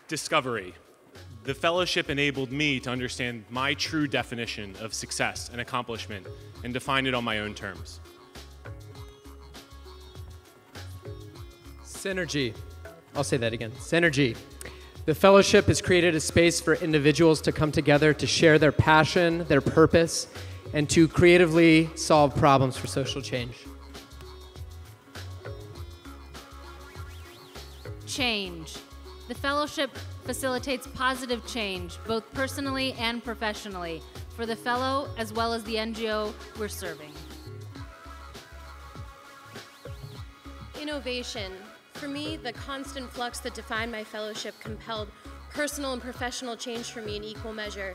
Discovery. The fellowship enabled me to understand my true definition of success and accomplishment and define it on my own terms. Synergy. I'll say that again. Synergy. The fellowship has created a space for individuals to come together to share their passion, their purpose, and to creatively solve problems for social change. Change. The fellowship facilitates positive change, both personally and professionally, for the fellow as well as the NGO we're serving. Innovation. For me, the constant flux that defined my fellowship compelled personal and professional change for me in equal measure,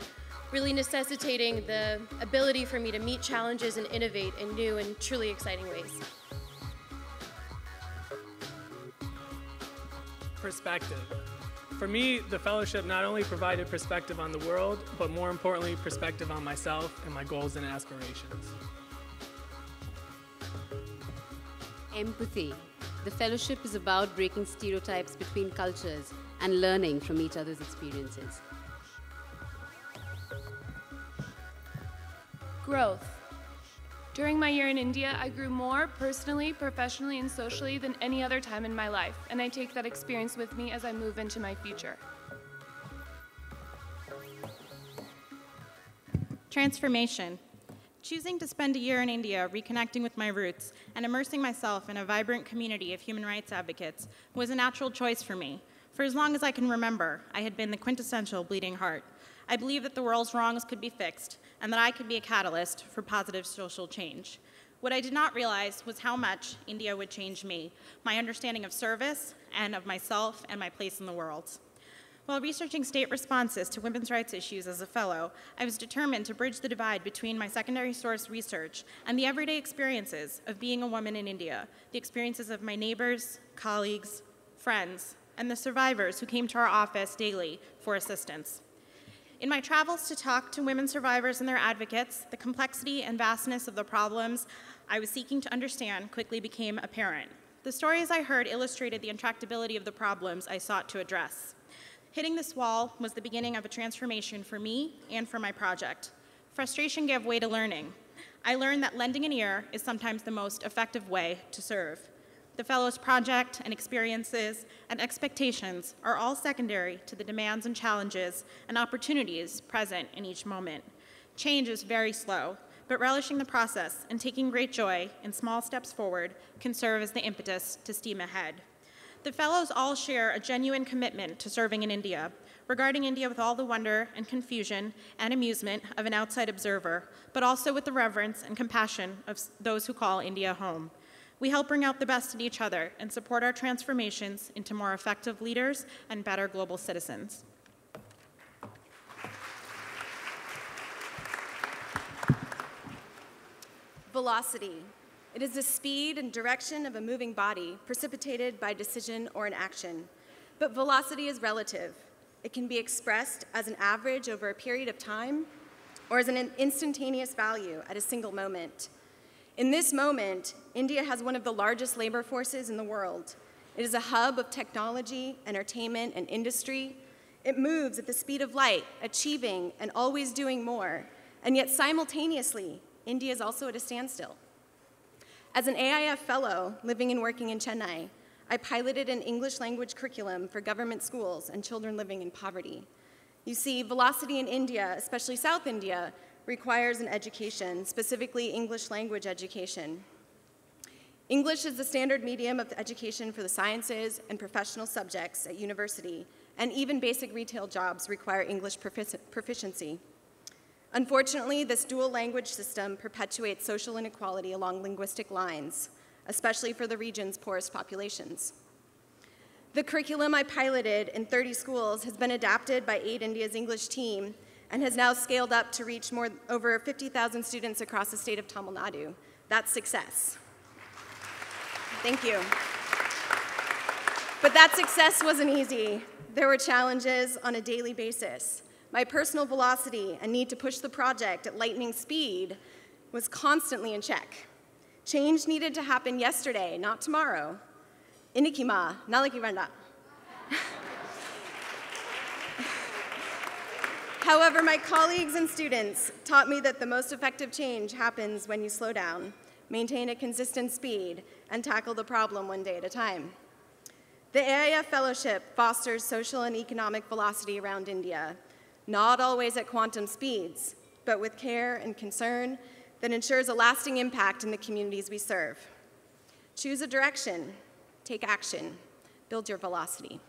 really necessitating the ability for me to meet challenges and innovate in new and truly exciting ways. Perspective. For me, the fellowship not only provided perspective on the world, but more importantly, perspective on myself and my goals and aspirations. Empathy. The fellowship is about breaking stereotypes between cultures and learning from each other's experiences. Growth. During my year in India, I grew more personally, professionally, and socially than any other time in my life, and I take that experience with me as I move into my future. Transformation. Choosing to spend a year in India reconnecting with my roots and immersing myself in a vibrant community of human rights advocates was a natural choice for me. For as long as I can remember, I had been the quintessential bleeding heart. I believed that the world's wrongs could be fixed and that I could be a catalyst for positive social change. What I did not realize was how much India would change me, my understanding of service and of myself and my place in the world. While researching state responses to women's rights issues as a fellow, I was determined to bridge the divide between my secondary source research and the everyday experiences of being a woman in India, the experiences of my neighbors, colleagues, friends, and the survivors who came to our office daily for assistance. In my travels to talk to women survivors and their advocates, the complexity and vastness of the problems I was seeking to understand quickly became apparent. The stories I heard illustrated the intractability of the problems I sought to address. Hitting this wall was the beginning of a transformation for me and for my project. Frustration gave way to learning. I learned that lending an ear is sometimes the most effective way to serve. The Fellows Project and experiences and expectations are all secondary to the demands and challenges and opportunities present in each moment. Change is very slow, but relishing the process and taking great joy in small steps forward can serve as the impetus to steam ahead. The Fellows all share a genuine commitment to serving in India, regarding India with all the wonder and confusion and amusement of an outside observer, but also with the reverence and compassion of those who call India home. We help bring out the best in each other and support our transformations into more effective leaders and better global citizens. Velocity. It is the speed and direction of a moving body precipitated by decision or an action. But velocity is relative. It can be expressed as an average over a period of time or as an instantaneous value at a single moment. In this moment, India has one of the largest labor forces in the world. It is a hub of technology, entertainment, and industry. It moves at the speed of light, achieving and always doing more. And yet simultaneously, India is also at a standstill. As an AIF fellow living and working in Chennai, I piloted an English language curriculum for government schools and children living in poverty. You see, velocity in India, especially South India, requires an education, specifically English language education. English is the standard medium of education for the sciences and professional subjects at university, and even basic retail jobs require English proficiency. Unfortunately, this dual language system perpetuates social inequality along linguistic lines, especially for the region's poorest populations. The curriculum I piloted in 30 schools has been adapted by Aid India's English team and has now scaled up to reach over 50,000 students across the state of Tamil Nadu. That's success. Thank you. But that success wasn't easy. There were challenges on a daily basis. My personal velocity and need to push the project at lightning speed was constantly in check. Change needed to happen yesterday, not tomorrow. Inikima, naliki vanda. However, my colleagues and students taught me that the most effective change happens when you slow down, maintain a consistent speed, and tackle the problem one day at a time. The AIF Fellowship fosters social and economic velocity around India, not always at quantum speeds, but with care and concern that ensures a lasting impact in the communities we serve. Choose a direction, take action, build your velocity.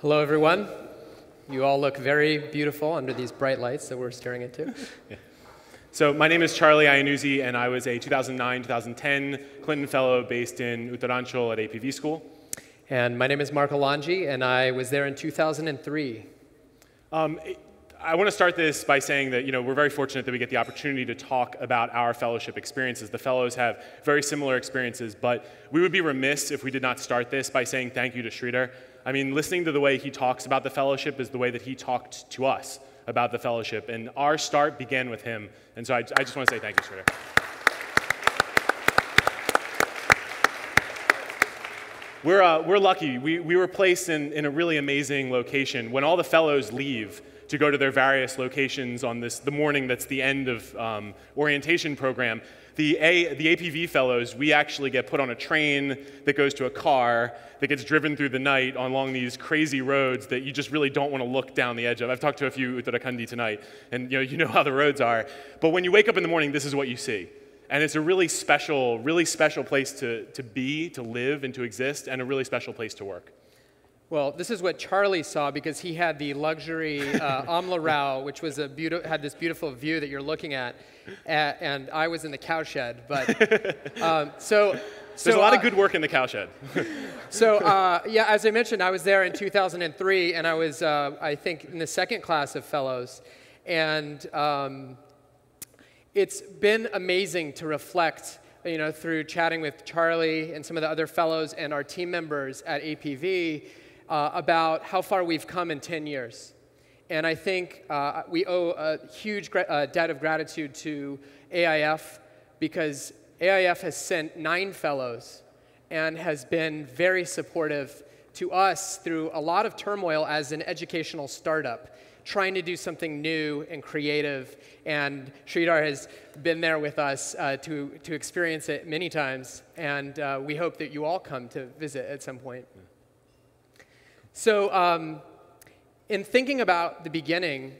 Hello, everyone. You all look very beautiful under these bright lights that we're staring into. Yeah. So my name is Charlie Iannuzzi, and I was a 2009-2010 Clinton Fellow based in Uttaranchal at APV School. And my name is Mark Alanji, and I was there in 2003. I want to start this by saying that we're very fortunate that we get the opportunity to talk about our fellowship experiences. The fellows have very similar experiences, but we would be remiss if we did not start this by saying thank you to Sridhar. I mean, listening to the way he talks about the fellowship is the way that he talked to us about the fellowship, and our start began with him. And so I just want to say thank you, Sridhar. We're lucky. We were placed in a really amazing location. When all the fellows leave to go to their various locations on the morning that's the end of orientation program, the APV fellows, we actually get put on a train that goes to a car that gets driven through the night along these crazy roads that you just really don't want to look down the edge of. I've talked to a few Uttarakhandi tonight, and you know how the roads are. But when you wake up in the morning, this is what you see. And it's a really special place to be, to live, and to exist, and a really special place to work. Well, this is what Charlie saw because he had the luxury Amla Rao, which was had this beautiful view that you're looking at, and I was in the cowshed. But there's a lot of good work in the cowshed. Yeah, as I mentioned, I was there in 2003, and I was I think in the second class of fellows, and it's been amazing to reflect, through chatting with Charlie and some of the other fellows and our team members at APV. About how far we've come in 10 years. And I think we owe a huge debt of gratitude to AIF because AIF has sent 9 fellows and has been very supportive to us through a lot of turmoil as an educational startup, trying to do something new and creative. And Sridhar has been there with us to experience it many times. And we hope that you all come to visit at some point. So in thinking about the beginning,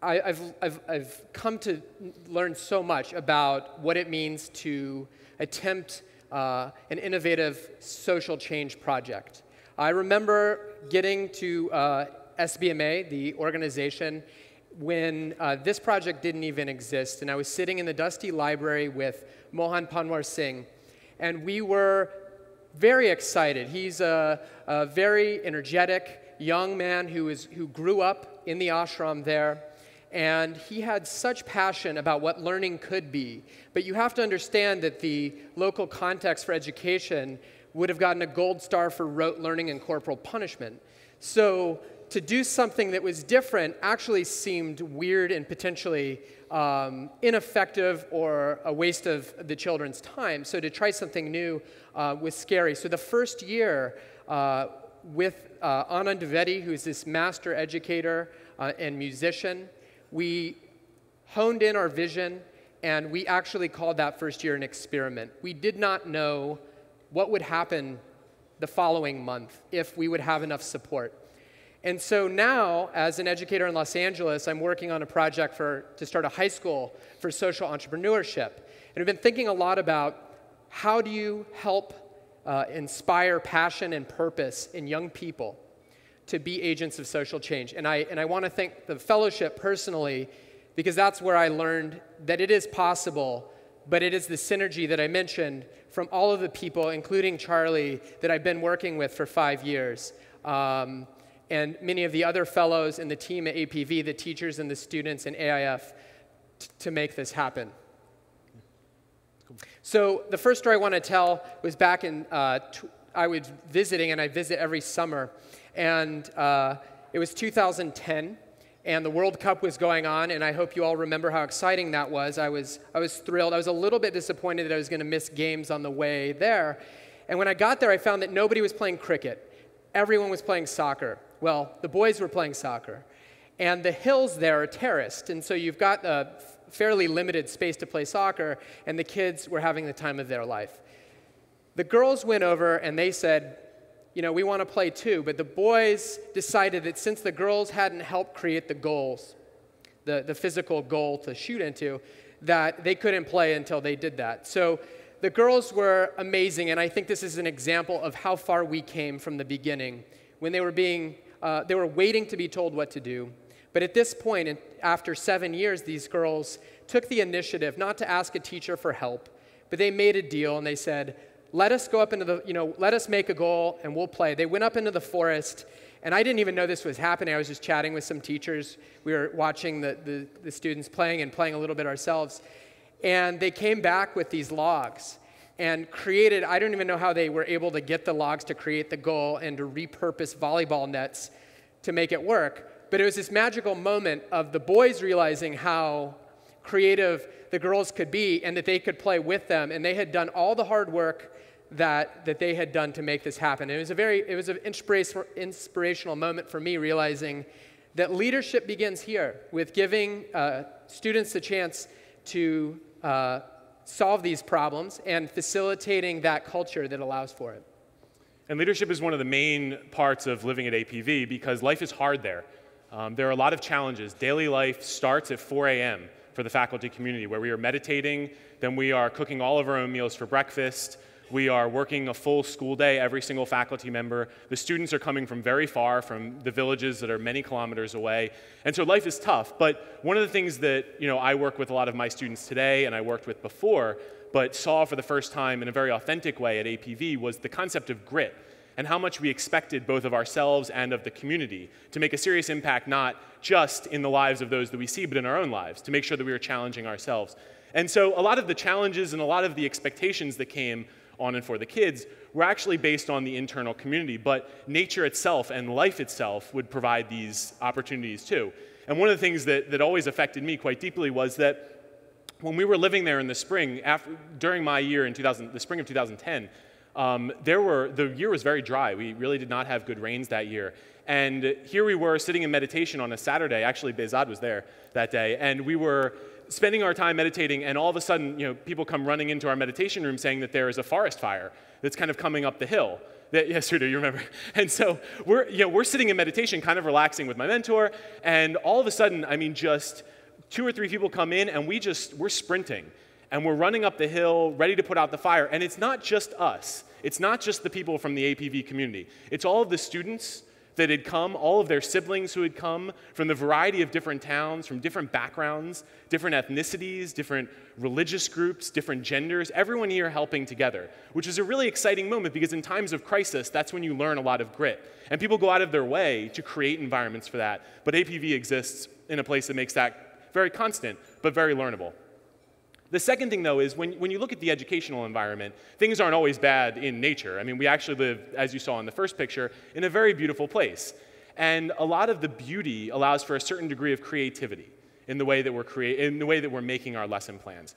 I've come to learn so much about what it means to attempt an innovative social change project. I remember getting to SBMA, the organization, when this project didn't even exist, and I was sitting in the dusty library with Mohan Panwar Singh, and we were very excited. He's a very energetic young man who grew up in the ashram there, and he had such passion about what learning could be. But you have to understand that the local context for education would have gotten a gold star for rote learning and corporal punishment. So to do something that was different actually seemed weird and potentially ineffective or a waste of the children's time. So to try something new was scary. So the first year with Anand Dwivedi, who's this master educator and musician, we honed in our vision, and we actually called that first year an experiment. We did not know what would happen the following month if we would have enough support. And so now, as an educator in Los Angeles, I'm working on a project to start a high school for social entrepreneurship. And I've been thinking a lot about how do you help inspire passion and purpose in young people to be agents of social change. And I want to thank the fellowship personally, because that's where I learned that it is possible, but it is the synergy that I mentioned from all of the people, including Charlie, that I've been working with for 5 years. And many of the other fellows in the team at APV, the teachers and the students in AIF, to make this happen. So the first story I want to tell was back in, I was visiting, and I visit every summer, and it was 2010, and the World Cup was going on, and I hope you all remember how exciting that was. I was thrilled. I was a little bit disappointed that I was going to miss games on the way there. And when I got there, I found that nobody was playing cricket. Everyone was playing soccer. Well, the boys were playing soccer. And the hills there are terraced, and so you've got a fairly limited space to play soccer, and the kids were having the time of their life. The girls went over and they said, you know, we want to play too, but the boys decided that since the girls hadn't helped create the goals, the physical goal to shoot into, that they couldn't play until they did that. So the girls were amazing, and I think this is an example of how far we came from the beginning, when they were waiting to be told what to do. But at this point, after 7 years, these girls took the initiative not to ask a teacher for help, but they made a deal and they said, let us go up into the, let us make a goal and we'll play. They went up into the forest, and I didn't even know this was happening. I was just chatting with some teachers. We were watching the students playing and playing a little bit ourselves. And they came back with these logs and created, I don't even know how they were able to get the logs to create the goal and to repurpose volleyball nets to make it work. But it was this magical moment of the boys realizing how creative the girls could be and that they could play with them. And they had done all the hard work that they had done to make this happen. And it was an inspirational moment for me, realizing that leadership begins here with giving students the chance to solve these problems and facilitating that culture that allows for it. And leadership is one of the main parts of living at APV because life is hard there. There are a lot of challenges. Daily life starts at 4 a.m. for the faculty community, where we are meditating, then we are cooking all of our own meals for breakfast. We are working a full school day, every single faculty member. The students are coming from very far, from the villages that are many kilometers away. And so life is tough. But one of the things that I work with a lot of my students today, and I worked with before, but saw for the first time in a very authentic way at APV, was the concept of grit and how much we expected both of ourselves and of the community to make a serious impact, not just in the lives of those that we see, but in our own lives, to make sure that we were challenging ourselves. And so a lot of the challenges and a lot of the expectations that came on and for the kids were actually based on the internal community, but nature itself and life itself would provide these opportunities too. And one of the things that always affected me quite deeply was that when we were living there in the spring, during my year in the spring of 2010, the year was very dry. We really did not have good rains that year. And here we were sitting in meditation on a Saturday. Actually, Behzad was there that day, and we were spending our time meditating, and all of a sudden, people come running into our meditation room saying that there is a forest fire that's kind of coming up the hill. Yes, Rudo, you remember. And so we're sitting in meditation, kind of relaxing with my mentor, and all of a sudden, just 2 or 3 people come in, and we're sprinting, and we're running up the hill, ready to put out the fire. And it's not just us. It's not just the people from the APV community. It's all of the students that had come, all of their siblings who had come from the variety of different towns, from different backgrounds, different ethnicities, different religious groups, different genders, everyone here helping together, which is a really exciting moment because in times of crisis, that's when you learn a lot of grit. And people go out of their way to create environments for that. But APV exists in a place that makes that very constant, but very learnable. The second thing, though, is when you look at the educational environment, things aren't always bad in nature. We actually live, as you saw in the first picture, in a very beautiful place. And a lot of the beauty allows for a certain degree of creativity in the way that we're making our lesson plans.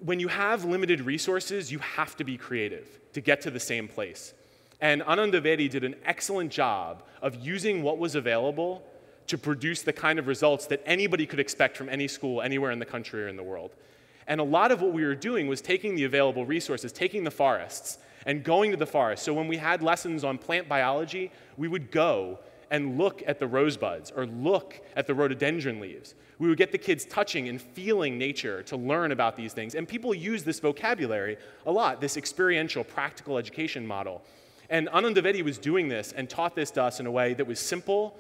When you have limited resources, you have to be creative to get to the same place. And Anandavedi did an excellent job of using what was available to produce the kind of results that anybody could expect from any school anywhere in the country or in the world. And a lot of what we were doing was taking the available resources, taking the forests, and going to the forest. So when we had lessons on plant biology, we would go and look at the rosebuds or look at the rhododendron leaves. We would get the kids touching and feeling nature to learn about these things. And people use this vocabulary a lot, this experiential, practical education model. And Anandavedi was doing this and taught this to us in a way that was simple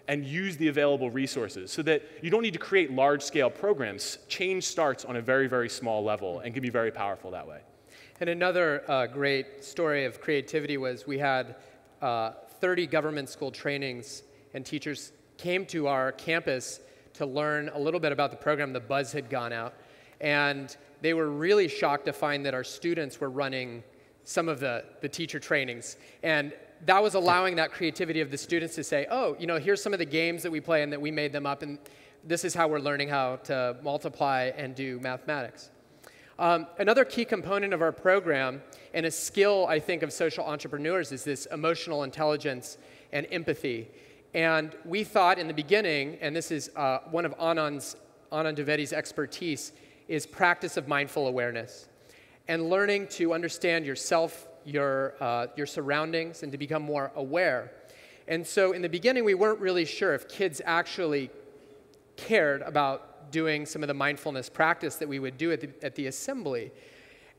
and use the available resources so that you don't need to create large-scale programs. Change starts on a very, very small level and can be very powerful that way. And another great story of creativity was we had 30 government school trainings, and teachers came to our campus to learn a little bit about the program. The buzz had gone out, and they were really shocked to find that our students were running some of the teacher trainings. And that was allowing that creativity of the students to say, oh, you know, here's some of the games that we play and that we made them up, and this is how we're learning how to multiply and do mathematics. Another key component of our program, and a skill, I think, of social entrepreneurs, is this emotional intelligence and empathy. And we thought in the beginning, and this is one of Anand Dwivedi's expertise, is practice of mindful awareness and learning to understand yourself, your surroundings, and to become more aware. And so in the beginning, we weren't really sure if kids actually cared about doing some of the mindfulness practice that we would do at the assembly.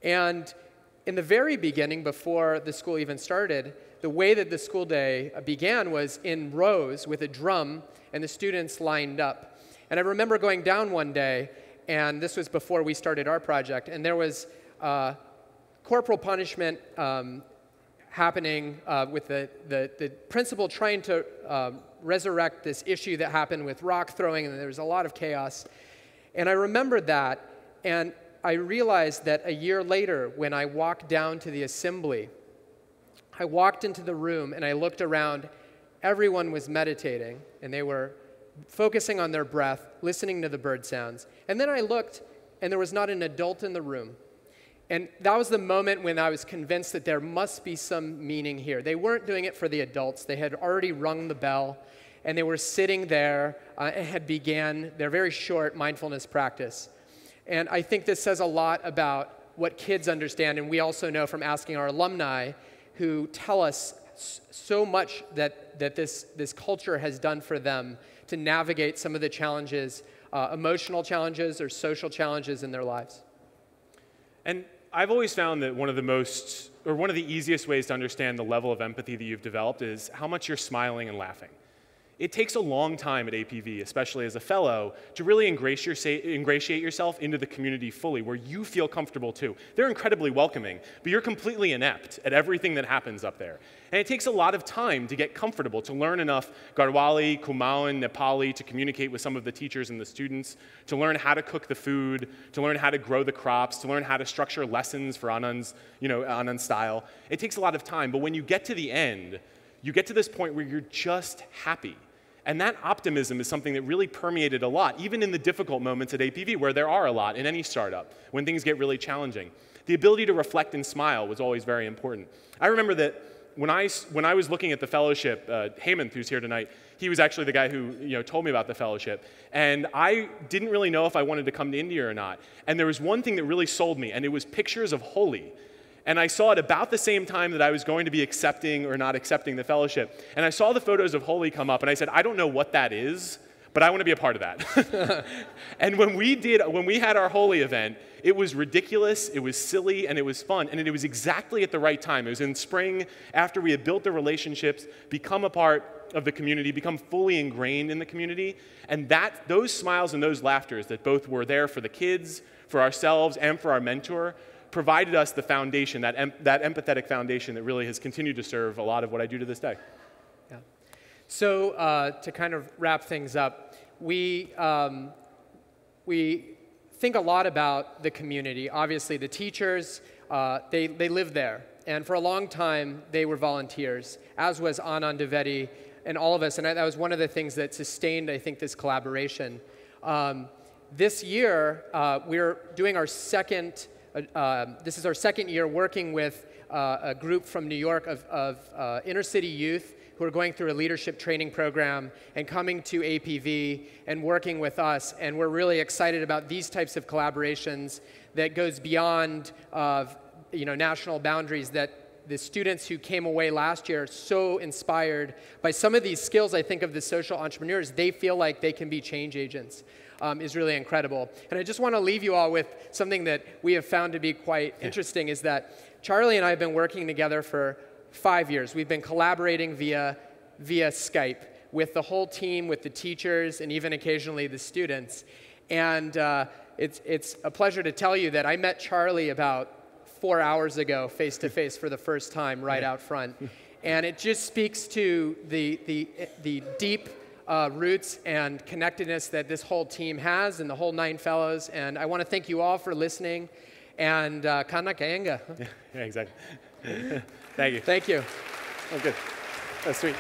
And in the very beginning, before the school even started, the way that the school day began was in rows with a drum, and the students lined up. And I remember going down one day, and this was before we started our project, and there was corporal punishment happening with the principal trying to resurrect this issue that happened with rock throwing, and there was a lot of chaos. And I remembered that, and I realized that a year later, when I walked down to the assembly, I walked into the room and I looked around. Everyone was meditating, and they were focusing on their breath, listening to the bird sounds. And then I looked, and there was not an adult in the room. And that was the moment when I was convinced that there must be some meaning here. They weren't doing it for the adults. They had already rung the bell, and they were sitting there and had began their very short mindfulness practice. And I think this says a lot about what kids understand, and we also know from asking our alumni who tell us so much that this culture has done for them to navigate some of the challenges, emotional challenges or social challenges in their lives. And I've always found that one of the easiest ways to understand the level of empathy that you've developed is how much you're smiling and laughing. It takes a long time at APV, especially as a fellow, to really ingratiate yourself into the community fully, where you feel comfortable too. They're incredibly welcoming, but you're completely inept at everything that happens up there. And it takes a lot of time to get comfortable, to learn enough Garhwali, Kumaon, Nepali, to communicate with some of the teachers and the students, to learn how to cook the food, to learn how to grow the crops, to learn how to structure lessons for Anand's style. It takes a lot of time, but when you get to the end, you get to this point where you're just happy. And that optimism is something that really permeated a lot, even in the difficult moments at APV, where there are a lot in any startup, when things get really challenging. The ability to reflect and smile was always very important. I remember that when I was looking at the fellowship, Hemant, who's here tonight, he was actually the guy who told me about the fellowship. And I didn't really know if I wanted to come to India or not. And there was one thing that really sold me, and it was pictures of Holi. And I saw it about the same time that I was going to be accepting or not accepting the fellowship. And I saw the photos of Holi come up, and I said, I don't know what that is, but I want to be a part of that. And when we had our Holi event, it was ridiculous, it was silly, and it was fun. And it was exactly at the right time. It was in spring, after we had built the relationships, become a part of the community, become fully ingrained in the community. And those smiles and those laughters that both were there for the kids, for ourselves, and for our mentor, provided us the foundation, that empathetic foundation that really has continued to serve a lot of what I do to this day. Yeah. So to kind of wrap things up, we think a lot about the community. Obviously, the teachers, they live there. And for a long time, they were volunteers, as was Anand Dwivedi and all of us. And that was one of the things that sustained, I think, this collaboration. This year, we're doing our second this is our second year working with a group from New York of inner city youth who are going through a leadership training program and coming to APV and working with us. And we're really excited about these types of collaborations that goes beyond national boundaries, that the students who came away last year are so inspired by some of these skills, I think, of the social entrepreneurs. They feel like they can be change agents. Is really incredible. And I just want to leave you all with something that we have found to be quite interesting, is that Charlie and I have been working together for 5 years. We've been collaborating via Skype with the whole team, with the teachers, and even occasionally the students. And it's a pleasure to tell you that I met Charlie about 4 hours ago, face-to-face for the first time, right out front. And it just speaks to the deep roots and connectedness that this whole team has, and the whole 9 fellows. And I want to thank you all for listening. And kana kaenga. Yeah, exactly. Thank you. Thank you. Oh, good. That's sweet.